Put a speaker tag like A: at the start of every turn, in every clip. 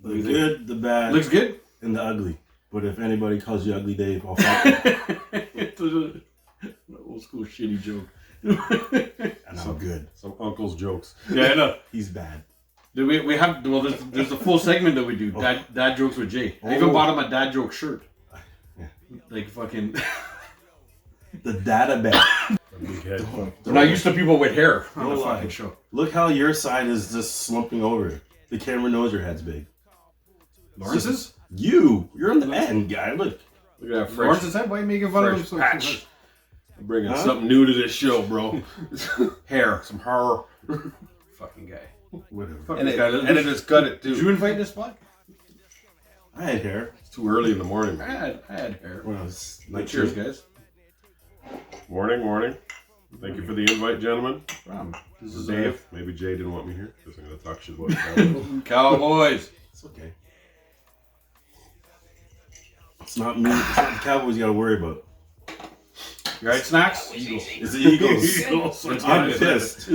A: The good, the bad.
B: Looks good?
A: And the ugly. But if anybody calls you Ugly Dave, I'll fight
B: It's an old school shitty joke.
A: and I'm good.
C: Some uncle's jokes.
B: Yeah, I know.
A: He's bad.
B: We have, well, there's a full segment that we do. Dad jokes with Jay. I even bought him a dad joke shirt.
A: Yeah.
B: Like fucking...
A: The data bad.
B: We're not used to people with hair on the fucking show.
A: Look how your side is just slumping over. The camera knows your head's big.
B: Lawrence's?
A: You're in the end, guy. Look.
C: Look at that fresh,
B: Lawrence's head? Why are you making fun of him so
C: patch.
B: much?
C: I'm bringing something new to this show, bro.
B: Hair.
C: Some hair.
B: Fucking guy.
A: Whatever.
B: Fuck
C: And
B: this
C: it,
B: guy.
C: and it is cut it
B: Did
C: too.
B: you invite this spot?
A: I had hair.
C: It's too early in the morning.
B: I had hair.
A: When I was
B: Cheers, guys.
C: Morning. Thank you for the invite, gentlemen.
B: This is
C: Dave. Maybe Jay didn't want me here because I'm going to talk shit about Cowboys.
B: Cowboys.
A: It's okay. It's not me. It's not the Cowboys you got to worry about.
B: You alright, Snacks? Eagles.
A: It's the Eagles. I'm pissed.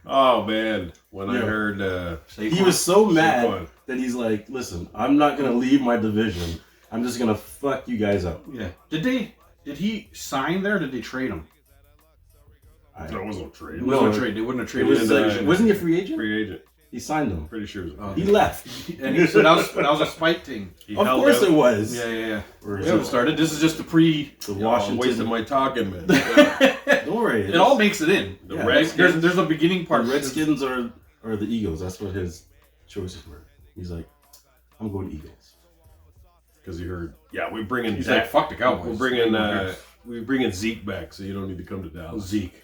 C: Oh, man. When I heard...
A: He was so mad
C: Saquon.
A: that he's like, listen, I'm not going to leave my division. I'm just going to fuck you guys up.
B: Yeah. Did he sign there or did they trade him?
C: There was no trade.
B: It wasn't a trade. They wouldn't have
A: It
B: traded
A: was,
B: him.
A: wasn't he a free agent?
C: Free agent.
A: He signed them.
C: Pretty sure it was.
A: He left.
B: And he said that was a spite thing.
A: Of course it was.
B: Yeah.
A: Or
B: We haven't started. This is just the pre...
A: The
C: I'm
A: Washington.
C: wasting my talking, man.
A: Don't worry.
B: It all makes it in.
C: The
A: Yeah.
C: Redskins.
B: There's a beginning part.
A: The Redskins are the Eagles. That's what his choices were. He's like, I'm going Eagles.
C: Because you heard, we're bringing
B: He's like, fuck the Cowboys.
C: We're bringing Zeke back, so you don't need to come to Dallas.
B: Zeke.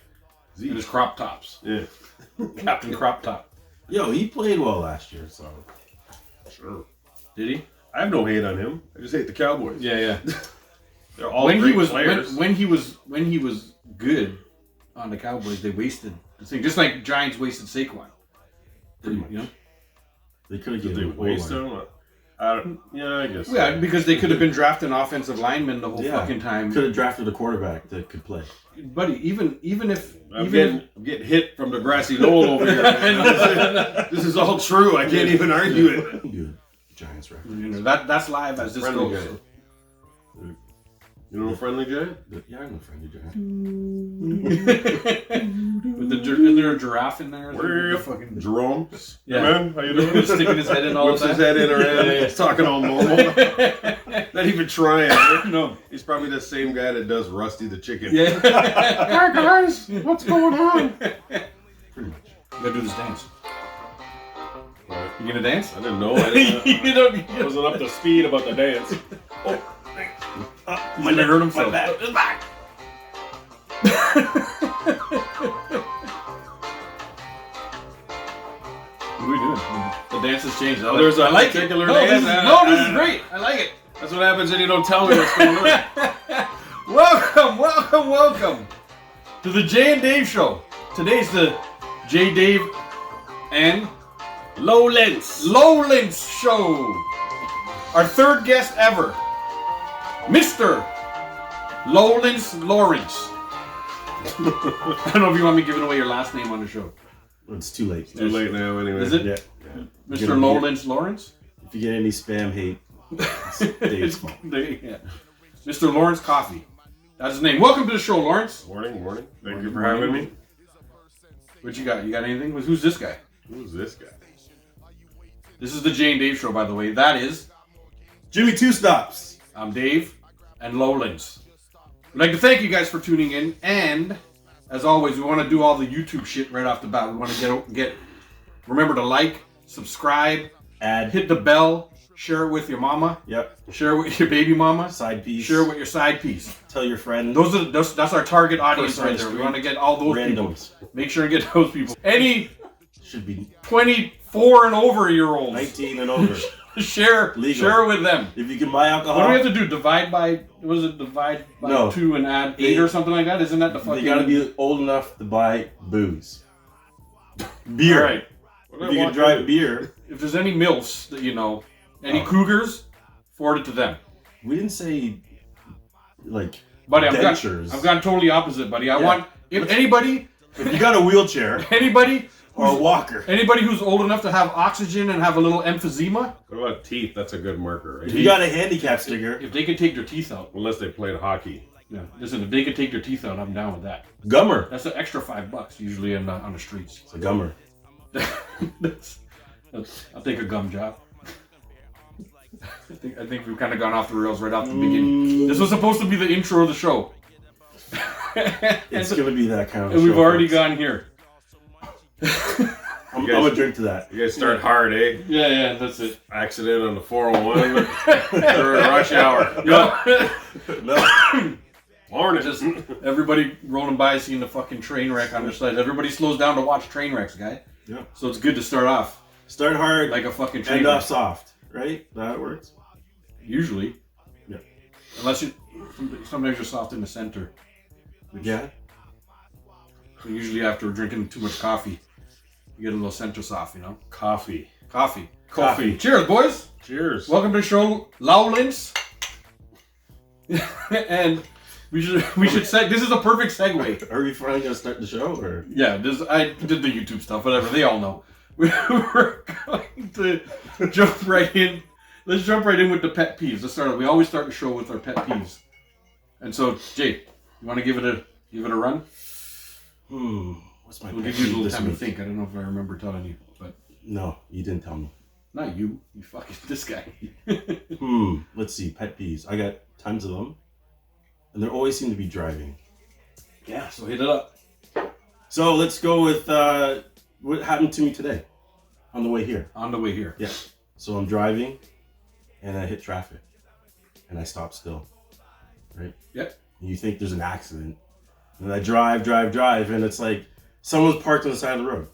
B: And his crop tops.
C: Yeah.
B: Captain Crop Top.
A: Yo, he played well last year, so.
C: Sure.
B: Did he?
C: I have no hate on him. I just hate the Cowboys.
B: Yeah.
C: They're all
B: when
C: great
B: he was
C: players.
B: when he was good on the Cowboys, they wasted the thing. Just like Giants wasted Saquon.
A: Pretty much.
B: You know?
A: They could have
C: Did
A: given
C: they
A: him
C: waste him? I guess.
B: Yeah, because they could have been drafting offensive linemen the whole fucking time.
A: Could have drafted a quarterback that could play.
B: Buddy, even if
C: I'm getting hit from the grassy knoll over here. This is all true. I can't even argue it.
A: Good Giants record.
B: you know, that's live as this
C: Friendly
B: goes.
C: guy. You know a friendly Jay?
A: Yeah, I'm a friendly Giant.
B: Is there a giraffe in there?
C: Where
B: Fucking
C: Jerome?
B: Yeah.
C: Man, how you doing?
B: He's sticking his head in all
C: Whips
B: the
C: his
B: time.
C: head in around. He's talking all normal. Not even trying.
B: No.
C: He's probably the same guy that does Rusty the chicken.
B: Yeah.
C: Hi guys, what's going on?
A: Pretty much.
B: You gotta do this dance. You gonna dance?
C: I didn't know. I wasn't up to speed about the dance.
B: Might have hurt himself. What are we doing? The dance has changed.
C: There's a
B: I like
C: particular
B: it. No,
C: dance.
B: this is great. I like it.
C: That's what happens when you don't tell me what's going on.
B: Welcome to the Jay and Dave Show. Today's the Jay, Dave, and
C: Lowlands
B: Show. Our third guest ever, Mr. Lowlands Lawrence. I don't know if you want me giving away your last name on the show.
A: It's too late.
C: Too late now, anyway.
B: Is it?
A: Yeah.
B: Mr. Lowlands Lawrence?
A: If you get any spam hate, it's Dave's fault.
B: Yeah. Mr. Lawrence Coffee. That's his name. Welcome to the show, Lawrence.
C: Morning. Thank you for having me.
B: What you got? You got anything? Who's this guy?
C: Who's this guy?
B: This is the Jay and Dave Show, by the way. That is,
A: Jimmy Two Stops.
B: I'm Dave and Lowlands. We'd like to thank you guys for tuning in, and as always, we want to do all the YouTube shit right off the bat. We want to get remember to like, subscribe, hit the bell, share it with your mama.
A: Yep.
B: Share it with your baby mama.
A: Side piece.
B: Share it with your side piece.
A: Tell your friend.
B: That's our target audience
A: Person on
B: right
A: the
B: there. We
A: street.
B: want to get all those
A: Randoms.
B: people. Make sure and get those people. Any
A: Should be
B: 24 and over year olds.
A: 19 and over.
B: Share it with them.
A: If you can buy alcohol,
B: What do we have to do? Divide by 2 and add 8 or something like that? Isn't that the fucking...
A: you gotta be old enough to buy booze. Beer.
B: All right.
A: If you can drive beer.
B: If there's any MILFs that you know, any cougars, forward it to them.
A: We didn't say, like,
B: Buddy,
A: dentures.
B: I've gone totally opposite, buddy. I want... If anybody...
A: If you got a wheelchair,
B: Anybody
A: or a walker.
B: Anybody who's old enough to have oxygen and have a little emphysema,
C: What about teeth? That's a good marker, right?
A: If you got a handicap sticker,
B: if they can take their teeth out.
C: Unless they played hockey.
B: Yeah, listen, if they can take their teeth out, I'm down with that.
A: gummer.
B: That's an extra $5 usually on the streets.
A: It's a gummer.
B: I'll take a gum job. I think we've kind of gone off the rails right off the beginning. This was supposed to be the intro of the show.
A: It's going to be that kind of
B: And
A: show,
B: we've already
A: folks.
B: gone here.
A: I'm going to drink to that.
C: You guys start hard, eh?
B: Yeah, that's it.
C: Accident on the 401 during rush hour.
A: No.
C: Morning.
B: Just everybody rolling by seeing the fucking train wreck on their side. Everybody slows down to watch train wrecks, guy.
A: Yeah.
B: So it's good to start off
A: Start hard,
B: like a fucking train
A: end
B: wreck.
A: off soft. Right? That how it works?
B: Usually.
A: Yeah.
B: Unless you, sometimes you're soft in the center.
A: Yeah.
B: So usually after drinking too much coffee, you get a little center soft, you know?
C: Coffee.
B: Coffee. Cheers, boys.
C: Cheers.
B: Welcome to the show, Lowlands. And we should say this is a perfect segue.
A: Are we finally going to start the show? Or?
B: Yeah, I did the YouTube stuff, whatever. They all know. We're going to jump right in. Let's jump right in with the pet peeves. Let's start. We always start the show with our pet peeves. And so, Jay, you want to give it a run?
A: What's my
B: We'll
A: pet
B: give you a
A: peeve
B: little
A: this
B: time to
A: week?
B: think. I don't know if I remember telling you, but
A: No, you didn't tell me.
B: not you. You fucking this guy.
A: Let's see. Pet peeves. I got tons of them. And they always seem to be driving.
B: Yeah, so hit it up.
A: So let's go with what happened to me today on the way here.
B: On the way here.
A: Yeah. So I'm driving and I hit traffic and I stop still. Right?
B: Yep.
A: And you think there's an accident. And I drive, and it's like someone's parked on the side of the road.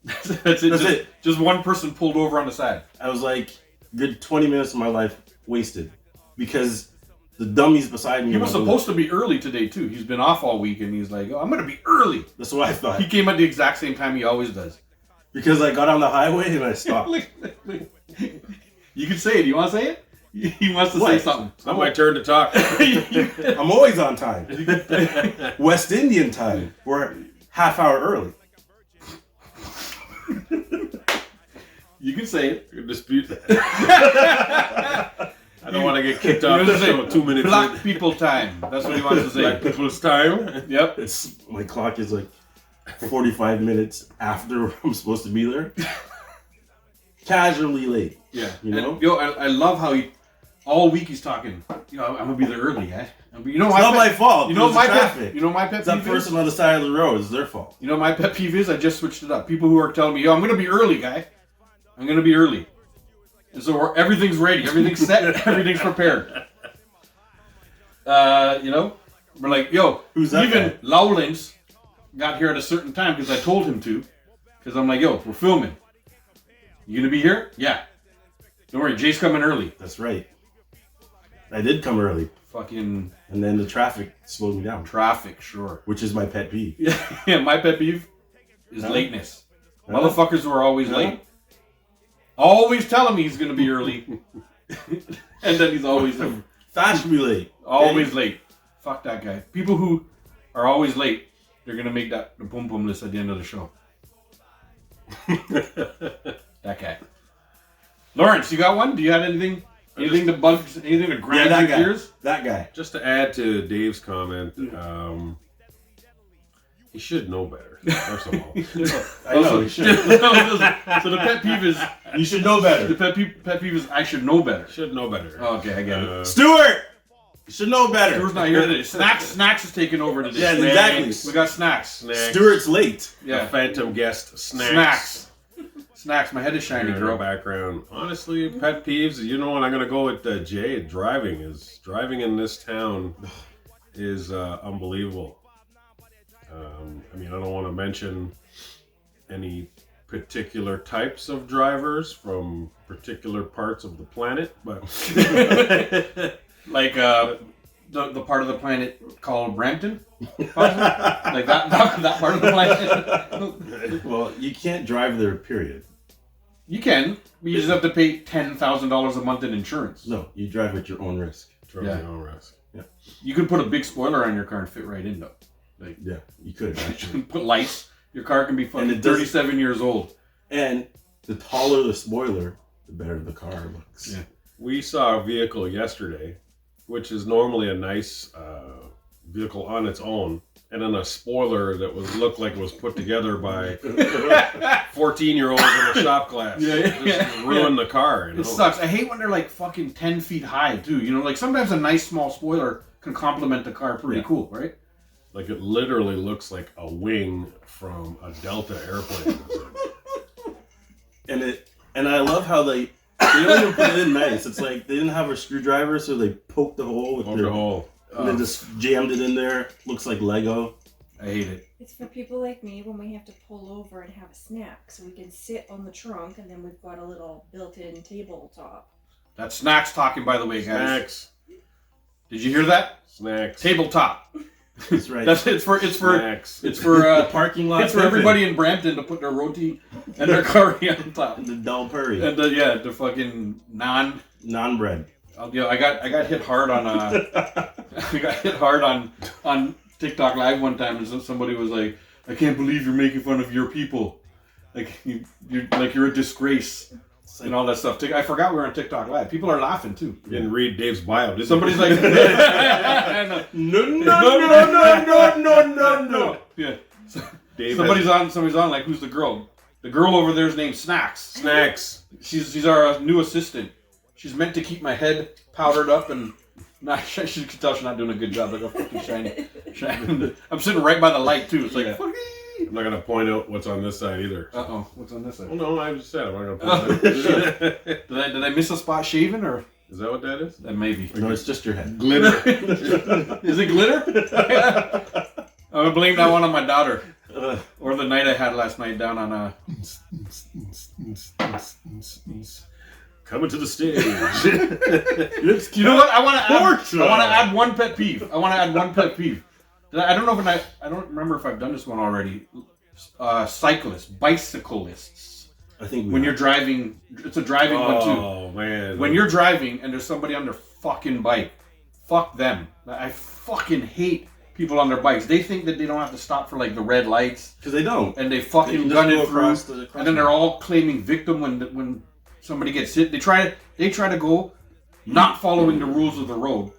B: That's it.
A: That's it.
B: Just one person pulled over on the side.
A: I was like, good 20 minutes of my life wasted because the dummies beside me.
B: He was supposed to be early today too. He's been off all week and he's like, oh, I'm going to be early.
A: That's what I thought.
B: He came at the exact same time he always does.
A: Because I got on the highway and I stopped.
B: You can say it. You want to say it? He wants to say
A: What?
B: something.
C: It's not my turn to talk.
A: I'm always on time. West Indian time. We're half hour early.
B: You can say it.
C: You can dispute that. I don't want to get kicked off the show 2 minutes
B: Black
C: in.
B: people time. That's what he wants to say.
C: Black people's time.
B: Yep.
A: My clock is like 45 minutes after I'm supposed to be there. Casually late.
B: Yeah.
A: You know?
B: And, I love how he, all week he's talking, you know, I'm going to be there early, eh? You know,
A: It's not my fault.
B: You know
A: It was
B: my
A: the
B: pet.
A: traffic.
B: You know my pet
A: It's that
B: peeve is?
A: person on the side of the road. It's their fault.
B: You know my pet peeve is? I just switched it up. People who are telling me, yo, I'm going to be early, guy. I'm going to be early. And so everything's ready. Everything's set. Everything's prepared. You know? We're like, yo,
A: Who's that
B: even
A: guy?
B: Lowlands got here at a certain time because I told him to. Because I'm like, yo, we're filming. You going to be here? Yeah. Don't worry, Jay's coming early.
A: That's right. I did come early.
B: Fucking
A: And then the traffic slowed me down.
B: traffic, sure.
A: Which is my pet peeve.
B: Yeah, my pet peeve is
A: Huh?
B: lateness.
A: Huh?
B: Motherfuckers who are always
A: Huh?
B: late. Always telling me he's going to be early. And then he's always
A: Fashionably late.
B: always late. Fuck that guy. People who are always late, they're going to make the boom boom list at the end of the show. That guy. Lawrence, you got one? Do you have anything? Anything that bugs, anything that
A: Yeah,
B: grinds
A: that
B: your
A: guy.
B: gears?
A: That guy.
C: Just to add to Dave's comment, he should know better, first of all.
A: I know, you should.
B: So the pet peeve is
A: You should know better.
B: the pet peeve is I should know better.
C: Should know better.
B: Oh, okay, I get it.
A: Stuart! You should know better.
B: Stuart's not here today. Snacks is taking over today.
A: Yeah,
B: Snacks.
A: exactly.
B: We got snacks.
C: Snacks.
A: Stuart's late.
C: Yeah.
B: Yeah,
C: Phantom guest snacks.
B: snacks. My head is shiny,
C: In the
B: girl.
C: background. Honestly, pet peeves. You know what? I'm gonna go with Jay. Driving in this town is unbelievable. I mean, I don't want to mention any particular types of drivers from particular parts of the planet, but
B: Like the part of the planet called Brampton, possibly? Like that part of the planet.
A: Well, you can't drive there, period.
B: You can, but you just have to pay $10,000 a month in insurance.
A: No, you drive at your own risk.
C: drive
B: Yeah.
C: your own risk.
B: You could put a big spoiler on your car and fit right in though. Like
A: Yeah, you could actually.
B: put lights. Your car can be fucking
A: And it does-
B: 37 years old.
A: And the taller the spoiler, the better the car looks.
B: Yeah.
C: We saw a vehicle yesterday, which is normally a nice vehicle on its own, and then a spoiler that looked like it was put together by 14-year-olds in a shop class. Just ruined the car. You know?
B: It sucks. I hate when they're like fucking 10 feet high too. You know, like sometimes a nice small spoiler can complement the car pretty cool, right?
C: Like it literally looks like a wing from a Delta airplane.
A: And I love how they don't even put it in nice. It's like they didn't have a screwdriver, so they poked the hole with their
C: hole.
A: and then just jammed it in there. Looks like Lego.
B: I hate it.
D: It's for people like me when we have to pull over and have a snack, so we can sit on the trunk, and then we've got a little built-in tabletop.
B: That's Snacks talking, by the way, guys.
C: Snacks.
B: Did you hear that?
C: Snacks.
B: Tabletop.
A: That's right.
B: It's for
C: Snacks.
A: the parking lot.
B: It's for everybody in Brampton to put their roti and their curry on top.
A: The Del Purry.
B: And the fucking
A: Non bread.
B: I got hit hard on I got hit hard on TikTok Live one time, and somebody was like, "I can't believe you're making fun of your people, like you're a disgrace." And all that stuff. I forgot we were on TikTok Live. People are laughing too.
C: You didn't read Dave's bio, did you?
B: Somebody's like,
A: No.
B: Yeah.
C: Dave
B: Somebody's on. Like, who's the girl? The girl over there is named Snacks.
C: Snacks.
B: She's our new assistant. She's meant to keep my head powdered up and. She can tell she's not doing a good job. Like a fucking shiny. I'm sitting right by the light too. It's like.
C: Yeah. I'm not gonna point out what's on this side either.
B: What's on this side?
C: Well, no, I just said I'm not gonna point it out.
B: Did I miss a spot shaving or?
C: Is that what that is?
B: That maybe.
A: No, it's just your head.
C: Glitter.
B: Is it glitter? I'm gonna blame that one on my daughter. Or the night I had last night down on
C: Coming to the stage.
B: You know what? I want to add one pet peeve. I don't know if I don't remember if I've done this one already. Cyclists, bicyclists.
A: I think
B: when you're driving, it's a driving one too.
C: Oh man!
B: When you're driving and there's somebody on their fucking bike, fuck them. I fucking hate people on their bikes. They think that they don't have to stop for like the red lights
A: because they don't,
B: and they fucking gun it through. And then they're all claiming victim when somebody gets hit. They try to go not following the rules of the road,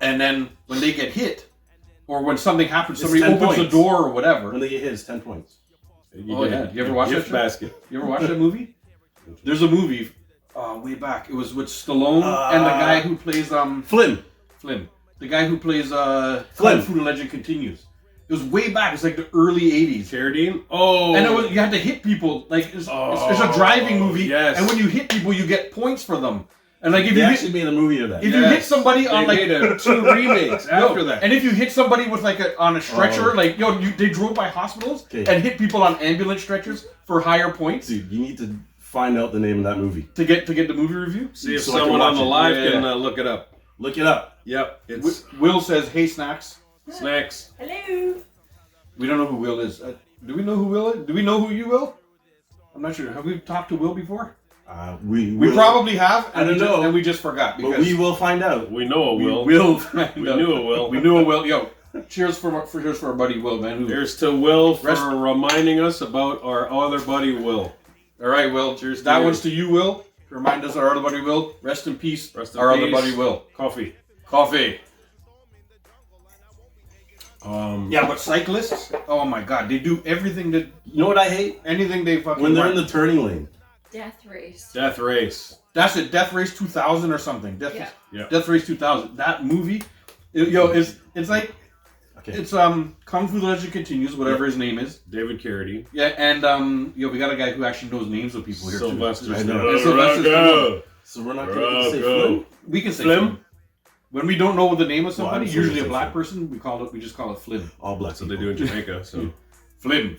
B: and then when they get hit. Or when something happens, somebody opens the door or whatever.
A: When they get hit, it's 10 points.
B: Oh yeah, you ever watch that?
C: Basket.
B: You ever watch that movie? There's a movie way back. It was with Stallone and the guy who plays
A: Flynn.
B: The guy who plays Kung Fu Legend Continues. It was way back. It's like the early '80s.
C: Carradine. Oh.
B: And you had to hit people. Like it's a driving movie.
C: Yes.
B: And when you hit people, you get points for them. And like if
A: they
B: you
A: actually made a movie of that.
B: If you hit somebody on like
C: made 2 remakes after that,
B: and if you hit somebody with like on a stretcher, they drove by hospitals and hit people on ambulance stretchers for higher points.
A: Dude, you need to find out the name of that movie
B: to get the movie review.
C: See if someone on the live can look it up.
A: Look it up.
C: Yep. It's
B: Will says, "Hey, Snacks."
C: Snacks.
D: Hello.
B: We don't know who Will is. Do we know who Will is? Do we know who you will? I'm not sure. Have we talked to Will before?
A: We
B: probably have.
A: I don't know.
B: And we just forgot.
A: But we will find out.
C: We know a Will.
B: We knew
C: a Will.
B: We knew a Will. Yo, cheers for our buddy Will, man.
C: Here's to Will for reminding us about our other buddy Will.
B: All right, Will. Cheers. That one's to you, Will. To remind us our other buddy Will. Rest in peace. Our other buddy Will.
C: Coffee.
B: Yeah, but cyclists, oh my god, they do everything that...
A: You know what I hate?
B: Anything they fucking...
A: When they're in the turning lane.
D: Death race.
B: That's it, Death Race 2000 or something. Death Race 2000. That movie, it's like... Okay. It's Kung Fu Legend Continues, whatever his name is.
C: David Carradine.
B: Yeah, and we got a guy who actually knows names of people here
C: Sylvester.
B: too.
C: I know.
A: So we're not going to say Flim?
B: We can say Flim. When we don't know the name of somebody, usually a black person, we just call it Flim.
A: All black.
C: So they do in Jamaica. So
B: Flim.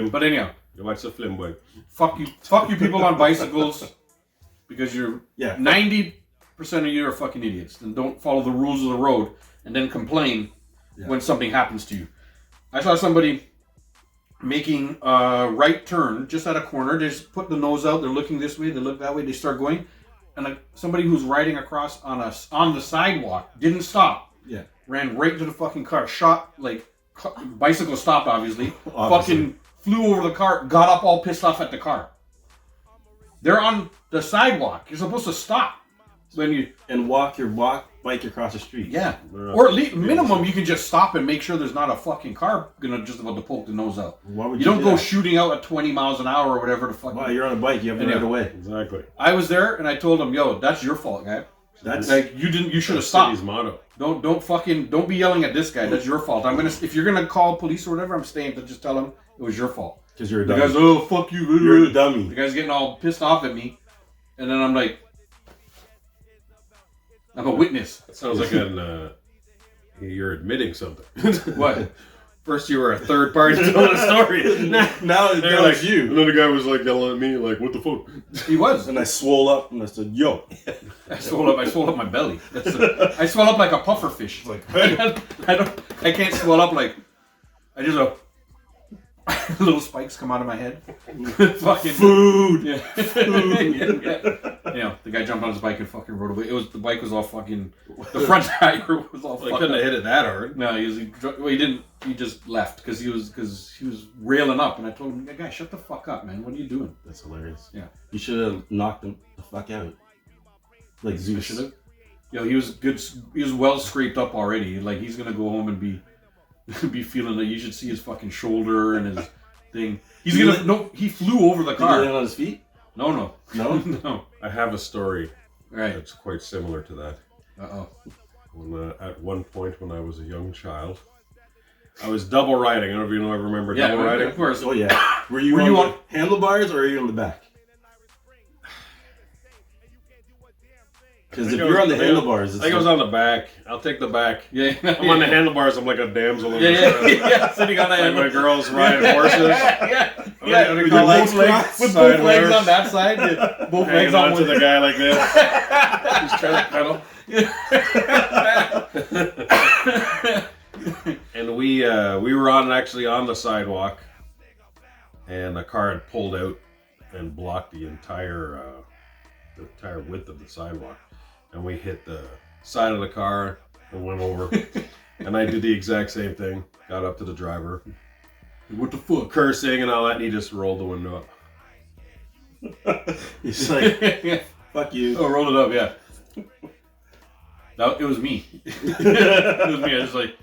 B: But anyhow,
C: you watch the Flim boy.
B: Fuck you people on bicycles, because you're 90% of you are fucking idiots and don't follow the rules of the road and then complain when something happens to you. I saw somebody making a right turn just at a corner. They just put the nose out. They're looking this way. They look that way. They start going. And somebody who's riding across on the sidewalk didn't stop.
A: Yeah.
B: Ran right into the fucking car. bicycle stopped, obviously.
A: Obviously.
B: Fucking flew over the car, got up all pissed off at the car. They're on the sidewalk. You're supposed to stop when you
A: And bike across the street.
B: yeah.
C: Yeah.
B: Or at least minimum you can just stop and make sure there's not a fucking car gonna just about to poke the nose out.
A: Why would
B: You don't
A: do
B: go
A: that?
B: shooting out at 20 miles an hour or whatever the fuck.
A: Wow, you're on a bike. You have the
B: Yeah.
A: right away.
C: Exactly.
B: I was there and I told him, yo, that's your fault, guy.
A: That's
B: Like you should have
C: That's
B: stopped.
C: City's motto.
B: Don't be yelling at this guy. That's your fault. If you're gonna call police or whatever, I'm staying to just tell him it was your fault.
A: because you're a
B: The
A: dummy.
B: guy's, oh fuck you.
A: You're a
B: The
A: dummy.
B: guy's getting all pissed off at me. And then I'm like, I'm a witness.
C: That sounds like you're admitting something.
B: What?
C: First you were a third party telling a story.
A: Now
C: They're like,
A: it's you.
C: and then the guy was like yelling at me, like, what the fuck?
B: He was.
A: And I swole up and I said, "Yo."
B: I swole up my belly. I swell up like a puffer fish.
A: It's like,
B: I can't swell up like I just little spikes come out of my head. Fucking
A: food.
B: Yeah. You know, the guy jumped on his bike and fucking rode away. The bike was all fucking. The front tire was all.
C: Well, I
B: fucked
C: couldn't
B: up.
C: have hit it that hard.
B: No, he didn't. He just left because he was railing up, and I told him, "Guy, shut the fuck up, man. What are you doing?"
A: That's hilarious.
B: Yeah.
A: You should have knocked him the fuck out. Like Zeus.
B: Should have. Yo, he was good. He was well scraped up already. Like he's gonna go home and be feeling that. You should see his fucking shoulder and his thing. He's gonna no. He flew over the
A: Did he
B: car.
A: land on his feet?
B: No.
A: No?
C: I have a story
B: Right.
C: that's quite similar to that.
B: Uh-oh.
C: When at one point when I was a young child, I was double riding. I don't know if you know. I remember
B: Yeah,
C: double riding.
B: of course.
A: Oh yeah. Were you on the handlebars or are you on the back? Because if you're on the handlebars,
C: I
A: it's
C: think I was
A: like,
C: on the back. I'll take the back.
B: Yeah.
C: I'm on the handlebars. I'm like a damsel. In
B: Yeah,
C: the
B: yeah, sitting on the
C: Like
B: handle.
C: my girls riding horses.
B: Yeah.
C: Yeah,
A: with your legs
B: With
A: crossed.
B: both
C: Sideways.
B: legs on that side, both legs
C: Hanging
B: on
C: on to
B: one.
C: the guy like this. He's trying to pedal. And we were actually on the sidewalk, and a car had pulled out and blocked the entire width of the sidewalk, and we hit the side of the car and went over. And I did the exact same thing. Got up to the driver,
B: What the fuck?
C: cursing and all that, and he just rolled the window up.
A: He's like, fuck you.
B: Oh, roll it up, yeah. No, it was me. It was me. I was like,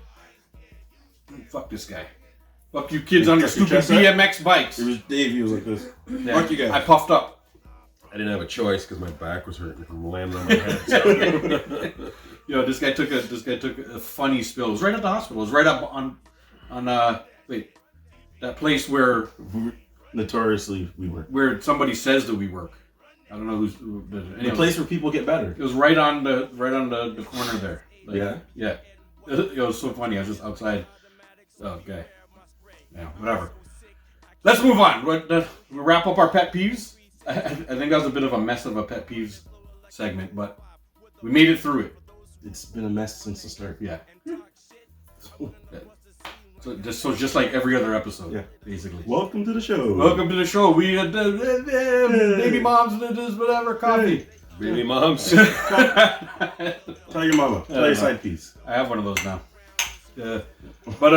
B: fuck this guy. Fuck you kids on your
A: Tuck your
B: stupid
A: chest out?
B: BMX bikes.
A: It was Dave, he was like this.
B: Yeah.
A: Fuck you guys.
B: I puffed up.
C: I didn't have a choice because my back was hurting from landing on my head. So.
B: Yo, this guy took a funny spill. It was right at the hospital. It was right up on that place where
A: Notoriously, we were.
B: where somebody says that we work. I don't know who's
A: The place where people get better.
B: It was right on the corner there. Like,
A: Yeah?
B: Yeah. It was so funny. I was just outside. Oh, okay. Yeah, whatever. Let's move on. We'll wrap up our pet peeves. I think that was a bit of a mess of a pet peeves segment, but we made it through it.
A: It's been a mess since the start.
B: Yeah. So just like every other episode,
A: Yeah.
B: basically.
A: Welcome to the show.
B: Welcome to the show. We baby moms did this, whatever, coffee.
C: Baby moms.
A: Tell your mama. Tell your side piece.
B: I have one of those now. But